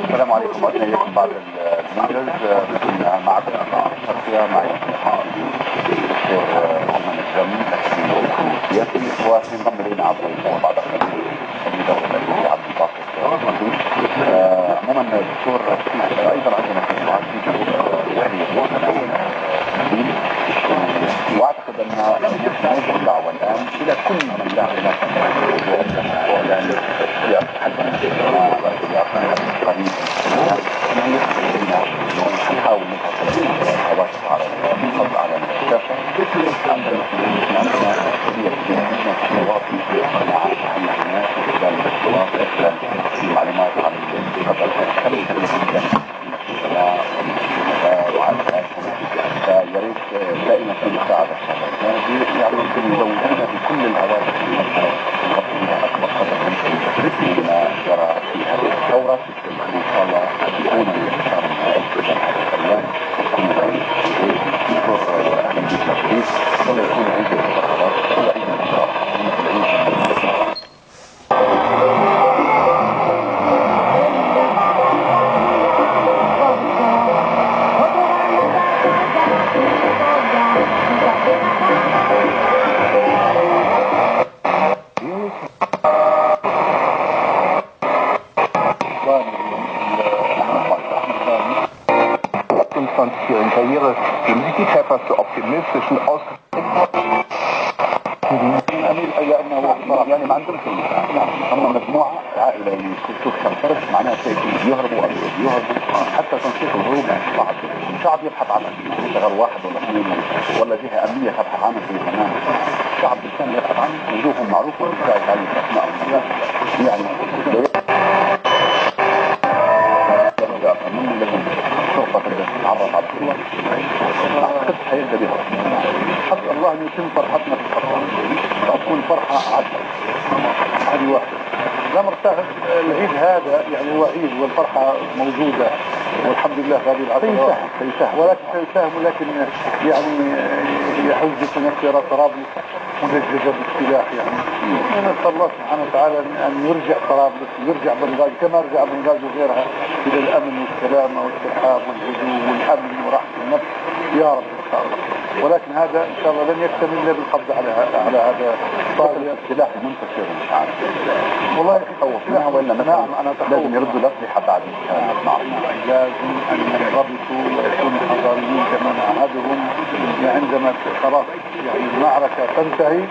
السلام عليكم. أتمنى إليكم بعض الفيديوز من معبد الشرقية معي الدكتور أيمن الجمي السياسي وسينضم إلينا عبر بعض الدولة التي عبد الباسط المندوب. عموما الدكتور أيضا عندنا في واعتقد ان موجه الدعوه الان الى كل من له علاقه بالموضوع لان قريب نحاول نتواصل على الخط على الشاشه عندنا معلومات عن يا ريت دائما في مساعدة يعني يمكن يزودونا بكل العوامل نغطيها أكبر قدر ممكن بما جرى في هذه الثورة وإن شاء الله يكون الانتشار النهائي في هذه الأيام دكتور أهلا بك يا شريف ولا يكون عيد المظاهرات ولا عيد الانتشار von ihren Karriere, geben sich die Treffer zu optimistischen لأنه يعني ما عندهم شيء هم مجموعة عائلة تكسر فرش معناها شيء يهربوا حتى تنسيق الهروب صعب. الشعب يبحث عنه يشتغل واحد ولا اثنين ولا جهة أمنية تبحث عنه في زمان. الشعب بالكامل يبحث عنه وجوههم معروفة وتشاهد عليه أسماء يعني من الذي الشرطة تتعرف على كل أعتقد حيبدأ بها. أسأل الله أن يتم فرحتنا في القطار وتكون فرحة عدل. هذه واحدة. لا مرتاح العيد هذا يعني هو عيد والفرحة موجودة والحمد لله في هذه العصر سيساهم ولكن يعني يحوز تنكر طرابلس مدججة بالسلاح يعني نسأل الله سبحانه وتعالى أن يرجع طرابلس ويرجع بنغازي كما رجع بنغازي وغيرها إلى الأمن والسلامة والترحاب والهدوء والأمن وراحة النفس يا رب إن شاء الله. ولكن هذا إن شاء الله لن يكتمل إلا بالقبض على هذا السلاح منتشر مش عارف والله يتخوف منها ولا نعم أنا لازم يردوا الأسلحة بعد لازم أن ينضبطوا ويكونوا حضاريين كما نعهدهم عندما خلاص يعني المعركة تنتهي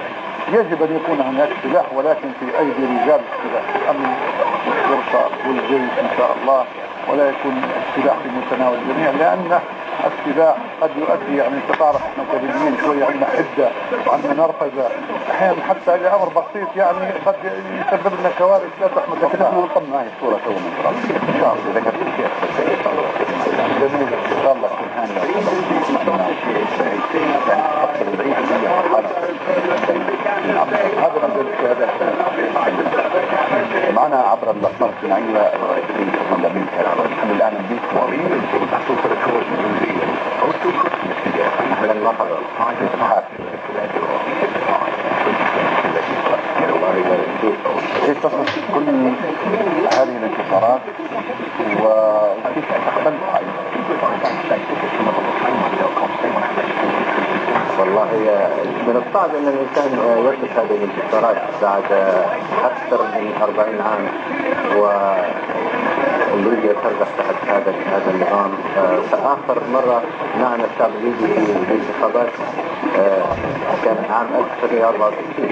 يجب أن يكون هناك سلاح ولكن في أيدي رجال السلاح الأمن والشرطة والجيش إن شاء الله ولا يكون السلاح في متناول الجميع لأن السلاح قد يؤدي يعني انت تعرف احنا كريمين شويه عندنا حده وعندنا نرفزه احيانا حتى اذا امر بسيط يعني قد يسبب لنا كوارث لا تحمد. لكن احنا نطمن هاي الصوره تو من ان شاء الله اذا كانت جميل ان شاء الله تكون هانية هذا ما قلت هذا معنا عبر الأقمار الصناعية ولا منك نحن الآن نبيك على المطر كيف تصف كل هذه الانتصارات وكيف تقبلها؟ والله من الصعب ان الانسان يدرك هذه الانتصارات بعد اكثر من 40 عام وليبيا ترجع تحت هذا النظام. فاخر مره نعم الشعب الليبي في الانتخابات كان عام 1964.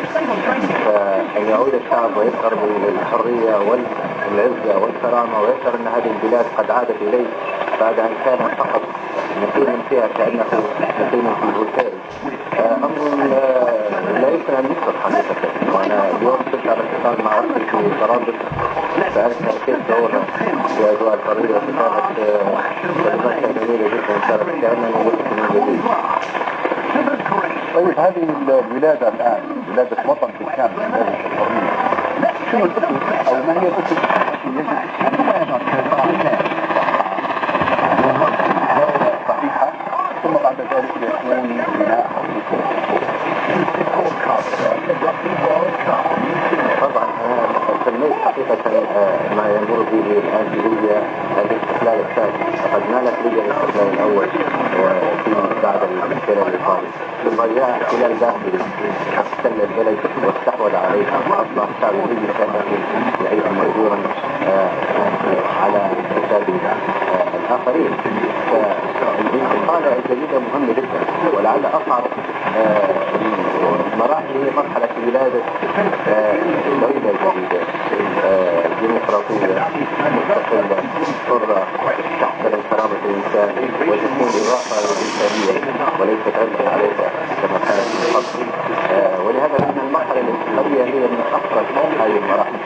فان يعود الشعب ويشعر بالحريه والعزه والكرامه ويشعر ان هذه البلاد قد عادت اليه بعد ان كان فقط نقيم فيها كأنه نقيم في الهوتيل، أمر لا يمكن أن يصدق حقيقة. وأنا اليوم كنت على اتصال مع أختي في طرابلس سألتها كيف شعورها في أجواء الحرية، فكانت كلماتها جميلة جدا، كانت كأنني ولدت من جديد. طيب هذه الولادة الآن ولادة وطن بالكامل، ولادة الحرية، شنو الأسس أو ما هي الأسس يجب صحيحة ثم بعد ذلك يكون بناء طبعا سميت حقيقة ما يمر به الآن في ليبيا الاستقلال الثاني. قد نالت ليبيا الاستقلال الأول في بعد الاحتلال الإيطالي، ثم جاء احتلال داخلي احتل البلد واستحوذ عليها وأصبح الشعب الليبي كأنه يعيش مأجورا على حساب الآخرين. فالانتقالة الجديدة مهمة جدا، ولعل أصعب مراحل هي مرحلة ولادة دولة جديدة ديمقراطية مستقلة حرة تحترم كرامة الإنسان وتكون إضافة للإنسانية وليست عبء عليها كما كانت من قبل. ولهذا فإن المرحلة الانتقالية هي من أخطر هذه المراحل.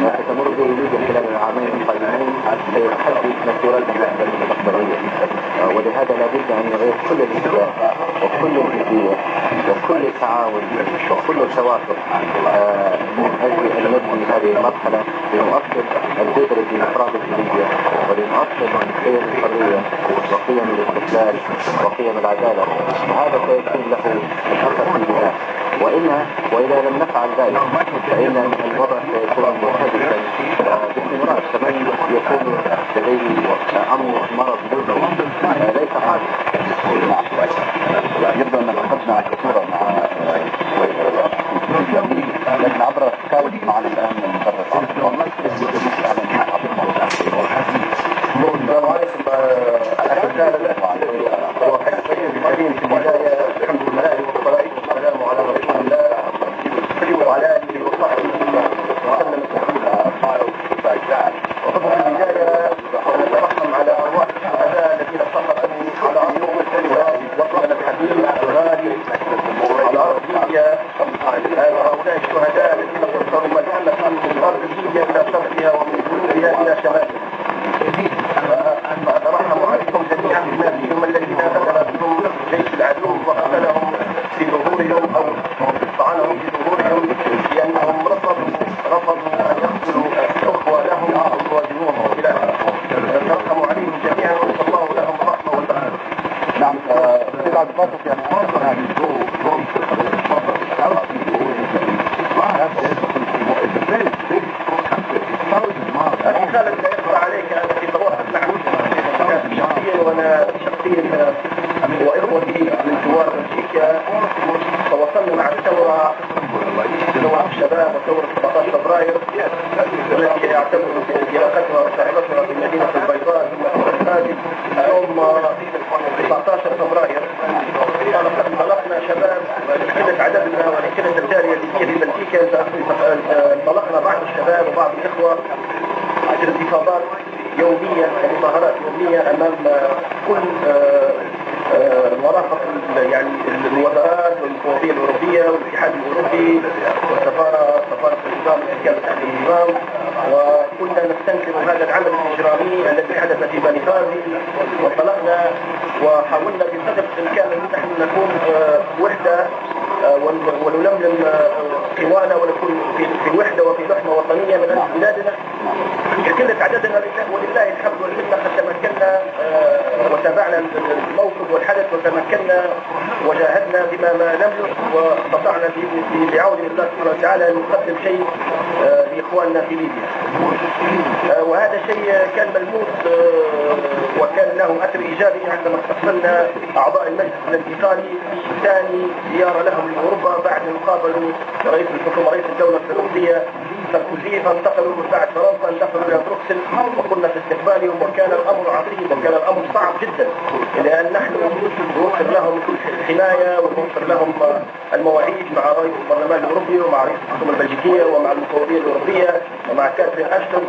ما ستمر به ليبيا خلال العامين القادمين سيحدد مسيرتها المستقبلية، ولهذا لابد أن نغير كل الاتجاه وكل الجدية وكل التعاون وكل التواصل من أجل أن نبني هذه المرحلة لنؤصل الجذر الديمقراطي في ليبيا ولنؤصل قيم الحرية وقيم الاستقلال وقيم العدالة، وهذا سيكون له الأثر في البناء. وإذا لم نفعل ذلك فإن الوضع سيكون مرتبطا باستمرار، كمان يكون لديه مرض مزمن ليس حادث. يبدو أن فقدنا كثيرا لكن عبر سكايب معنا الآن المدرس في البداية الحمد لله والصلاة والسلام على رسول الله وعلى آله وصحبه وسلم تسليما. وقبل البداية نترحم على أرواح الشهداء الذين سقطوا على أرض وطن الحبيب الغالي على أرض ليبيا. هؤلاء الشهداء الذين كسروا ملحمة من أرض ليبيا إلى شرقها ومن جنوبها إلى شمالها. فأترحم عليكم جميعا بما فيهم الذين غدر بهم جيش العدو وقتلهم في ظهورهم أو طعنهم في ظهورهم لأنهم رفضوا أن يقتلوا الأخوة لهم أو يواجهوهم نترحم عليهم جميعا ونسأل الله لهم الرحمة والمغفرة. نعم سيد عبد الباسط يعني الرسالة لا يخفى عليك أن في تواصل مع شخصيا وأنا شخصيا وإخوتي من ثوار بلجيكا تواصلنا مع ثورة الشباب وثورة 17 فبراير التي يعتبر انطلاقتها وصاحبتها في مدينة البيضاء ثم الخارج يوم 19 فبراير. لقد انطلقنا شباب لقلة عددنا ولقلة الجالية الليبية في بلجيكا، انطلقنا بعض الشباب وبعض الإخوة في انتفاضات يومية ومظاهرات يومية أمام كل مرافق يعني الوزارات والمفوضية الأوروبية والاتحاد الأوروبي سفارة النظام الحكام تحت النظام، وكنا نستنكر هذا العمل الإجرامي الذي حدث في بنغازي. وانطلقنا وحاولنا بقدر الامكان ان نحن نكون وحده ونلملم قوانا ونكون في وحده وفي لحمه وطنيه من اجل بلادنا. قلة عددنا ولله الحمد والمنه قد تمكنا وتابعنا الموقف والحدث وتمكنا وجاهدنا بما ما نملك واستطعنا بعون الله سبحانه وتعالى ان نقدم شيء لاخواننا في ليبيا. وهذا شيء كان ملموس وكان له اثر ايجابي عندما استقبلنا اعضاء المجلس الانتقالي في ثاني زياره لهم لاوروبا بعد ان قابلوا رئيس الحكومه رئيس الدوله الفرنسيه ساركوزي، فانتقلوا من بعد فرنسا انتقلوا الى بروكسل وكنا في استقبالهم وكان الامر عصيب وكان الامر صعب جدا لان نحن نوفر لهم كل الحمايه ونوفر لهم المواعيد مع رئيس البرلمان الاوروبي ومع رئيس الحكومه البلجيكيه ومع المفوضيه الاوروبيه ومع كاترين اشتون،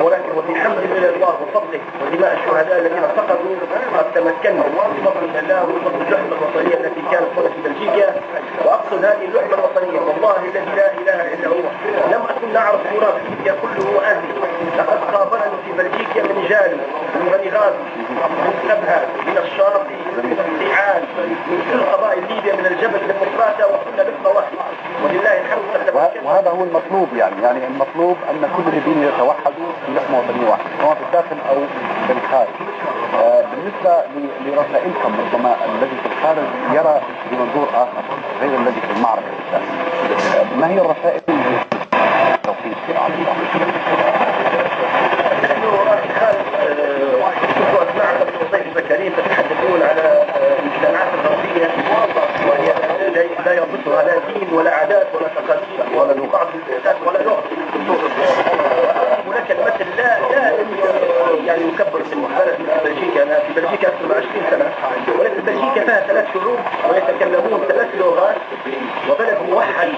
ولكن وبحمد من الله وفضله ودماء الشهداء الذين سقطوا قد تمكنا بفضل الله وبفضل اللحمه الوطنيه التي كانت هنا في بلجيكا. واقصد هذه اللحمه الوطنيه والله الذي لا اله الا هو لم اكن نعرف تراث ليبيا كله اهلي. لقد قابلني في بلجيكا من جالي من بني غازي من سبها من الشاطئ من السيعان من كل قبائل ليبيا من الجبل للمفراتة وكنا لقمه واحده ولله الحمد. وهذا هو المطلوب يعني المطلوب ان كل الذين يتوحدوا في لحمه وطنيه واحده سواء في الداخل او في الخارج. بالنسبه لرسائلكم ربما الذي في الخارج يرى بمنظور اخر غير الذي في المعركه الداخليه، ما هي الرسائل التوحيد في اعلى؟ نحن اخي خالد كنت اسمعكم من ضيف بكرين تتحدثون على المجتمعات الغربيه وهي لا يضبطها لا دين ولا عادات ولا تقاليد ولا بعض الاساس ولا لغه. هناك المثل لا يعني يكبر من بلد بلجيكا. انا في بلجيكا اكثر من 20 سنه ولكن بلجيكا فيها 3 شعوب ويتكلمون 3 لغات وبلد موحد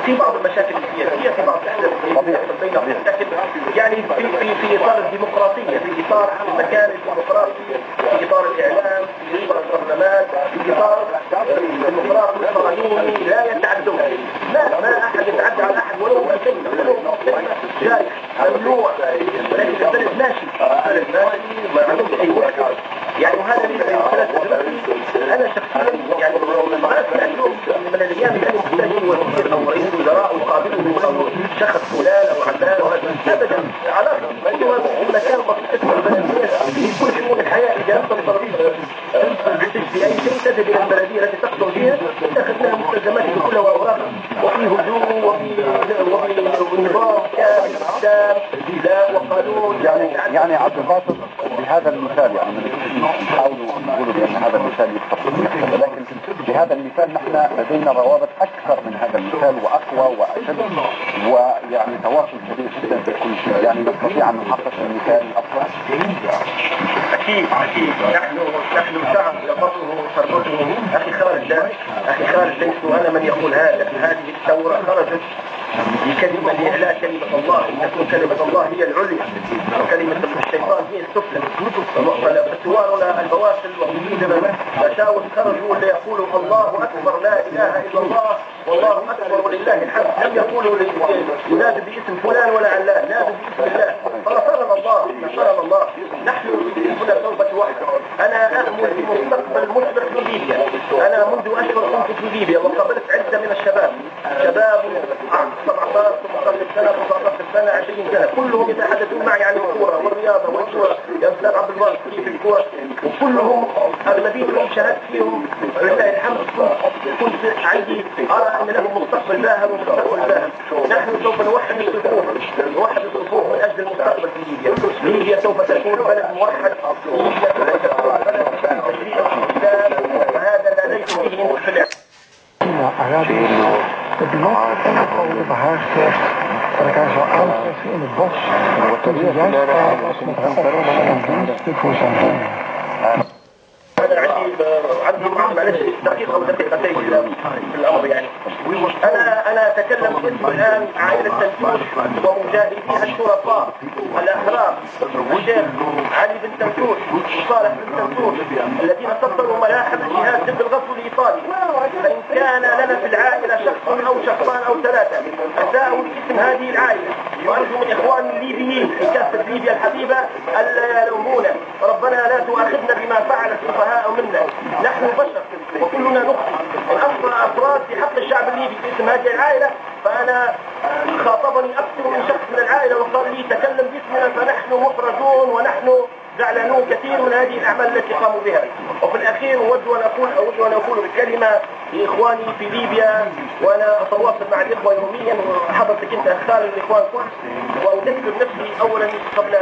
في بعض المشاكل السياسيه في بعض الاحداث بينهم لكن يعني في اطار الديمقراطيه في اطار المكان الديمقراطي في اطار الاعلام في اطار البرلمان في اطار الديمقراطي القانوني لا يتعدون. ما احد يتعدى على احد ولو كلمه جارح ممنوع ولكن البلد ماشي ما عندهمش اي مشكله يعني. وهذا انا شخصيا يعني ما في اليوم من الايام اللي محتاج وزير او رئيس وزراء وقابله او شخص فلان او علان ابدا علاقه المكان بسيط البلديه في كل شؤون الحياه اذا انت الطريق في اي شيء تذهب الى البلديه التي تقصد فيها تاخذ لها مستلزمات كلها واوراقها وفي هدوء وفي نظام كامل لا وقانون. يعني عبد الباسط بهذا المثال يعني نحاول نقول بان هذا المثال يختصر لكن بهذا المثال نحن لدينا روابط اكثر من هذا المثال واقوى واشد ويعني تواصل كبير جدا في كل شيء يعني نستطيع ان نحقق المثال الافضل. اكيد نحن سعى لفظه تربطه. اخي خالد ليس انا من يقول هذه الثوره خرجت بكلمه لاعلاء كلمه الله ان تكون كلمه الله هي العليا وكلمه الشيطان هي السفلى. فثوارنا البواسل ومجيدنا مشاوس خرجوا ليقولوا الله اكبر لا اله الا الله والله اكبر ولله الحمد. لم يقولوا ينادوا باسم فلان ولا علان نادوا باسم الله فنصرنا الله. نحن هنا سوف توحد. انا امل بمستقبل مشرق في ليبيا. انا منذ اشهر كنت في ليبيا وقابلت عده من الشباب 17 18 سنه 19 سنه 20 سنه كلهم يتحدثون معي عن الكوره والرياضه والكوره يا استاذ عبد الباسط كيف الكوره وكلهم اغلبيتهم شهدت فيهم ولله الحمد كنت عندي ارى ان لهم مستقبل باهر ومستقبل باهر. نحن سوف نوحد الصفوف من اجل المستقبل في ليبيا سوف تكون بلد موحد. ليبيا سوف تكون بلد تشريع الاسلام وهذا لا ليس فيه مختلف. Het lot en het oude behaagd dat elkaar zou aantreffen in het bos. Toen ze juist klaar was met haar offer en diensten voor zijn hemel. أنا عندي معلش دقيقة أو دقيقتين في الأمر الامر يعني. انا اتكلم باسم الان عائله تنتوش ومجاهديها الشرفاء الاحرار الشيخ علي بن تنتوش وصالح بن تنتوش الذين سطروا ملاحم الجهاد ضد الغزو الايطالي. فان كان لنا في العائله شخص او شخصان او ثلاثه اساءوا لاسم هذه العائله، وارجو من اخواني الليبيين في كافه ليبيا الحبيبه الا يلومونا. ربنا لا تؤاخذنا بما فعل السفهاء منا، نحن بشر وكلنا نخطئ. ان اخطا افراد في حق الشعب الليبي باسم هذه العائله فانا خاطبني اكثر من شخص من العائله وقال لي تكلم باسمنا، فنحن محرجون ونحن زعلانون كثير من هذه الاعمال التي قاموا بها. وفي الاخير اود ان اقول كلمه لاخواني في ليبيا، وانا اتواصل مع الاخوه يوميا وحضرتك انت اختار الاخوان كل، واذكر نفسي اولا قبل